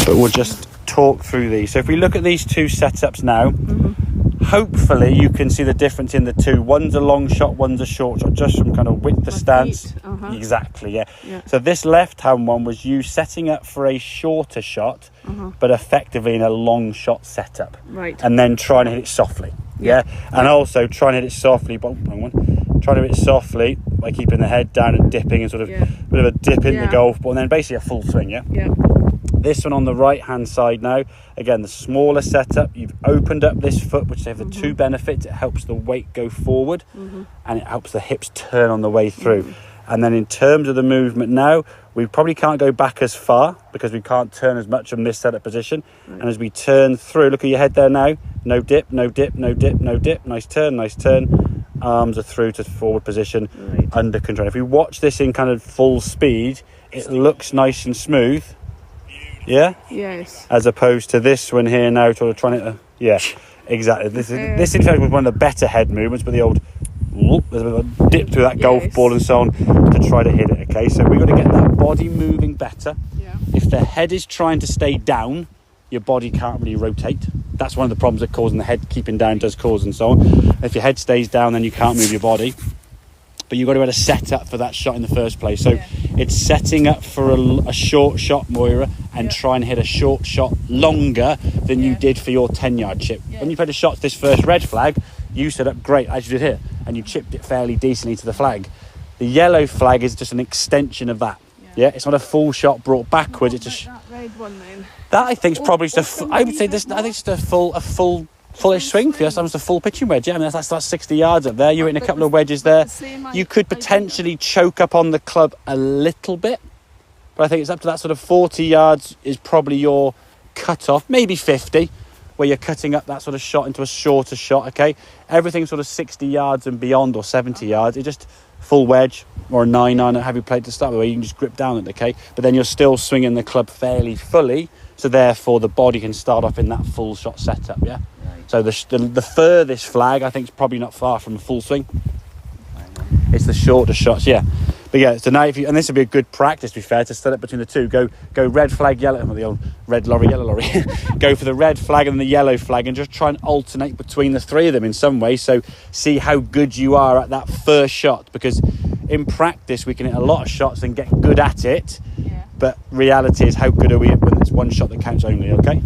but we'll just talk through these. So if we look at these two setups now, hopefully you can see the difference in the two. One's a long shot, one's a short shot, just from kind of width of stance. Exactly, yeah. So this left-hand one was you setting up for a shorter shot, but effectively in a long shot setup. Right. And then trying to hit it softly. Yeah. And also trying to hit it softly, trying to hit it softly by keeping the head down and dipping and sort of a bit of a dip in the golf ball, and then basically a full swing, yeah? This one on the right hand side now, again the smaller setup, you've opened up this foot, which have the two benefits. It helps the weight go forward and it helps the hips turn on the way through. And then in terms of the movement now, we probably can't go back as far because we can't turn as much from this setup position. And as we turn through, look at your head there now, no dip, no dip, no dip, no dip, nice turn, arms are through to forward position, under control. If we watch this in kind of full speed, it looks nice and smooth. Yeah? Yes. As opposed to this one here now, sort of trying to... yeah, exactly. This in fact was one of the better head movements, but the old... there's a bit of a dip through that golf ball and so on to try to hit it, okay? So we've got to get that body moving better. If the head is trying to stay down, your body can't really rotate. That's one of the problems that causing the head keeping down does cause and so on. If your head stays down, then you can't move your body. But you've got to have a set up for that shot in the first place. So it's setting up for a short shot, Moira, and try and hit a short shot longer than you did for your 10-yard chip. When you played a shot to this first red flag, you set up great, as you did here, and you chipped it fairly decently to the flag. The yellow flag is just an extension of that. Yeah, it's not a full shot brought backwards. It's a that red one then. that I think is probably just a. I would say this. I think it's just a fullish swing for you. That's almost a full pitching wedge. Yeah, I mean that's 60 yards up there. You're hitting a couple of wedges there. You could potentially choke up on the club a little bit, but I think it's up to that sort of 40 yards is probably your cut off, maybe 50, where you're cutting up that sort of shot into a shorter shot. Okay, everything sort of 60 yards and beyond or 70 yards. It's just full wedge or a 9-iron at heavy plate to start with, where you can just grip down it. Okay, but then you're still swinging the club fairly fully, so therefore the body can start off in that full shot setup. Yeah. So the furthest flag, I think, is probably not far from a full swing. It's the shorter shots, yeah. But yeah, so now and this would be a good practice, to be fair, to set up between the two. Go red flag, yellow, the old red lorry, yellow lorry. Go for the red flag and the yellow flag and just try and alternate between the three of them in some way. So see how good you are at that first shot, because in practice we can hit a lot of shots and get good at it. But reality is, how good are we when it's one shot that counts only, okay?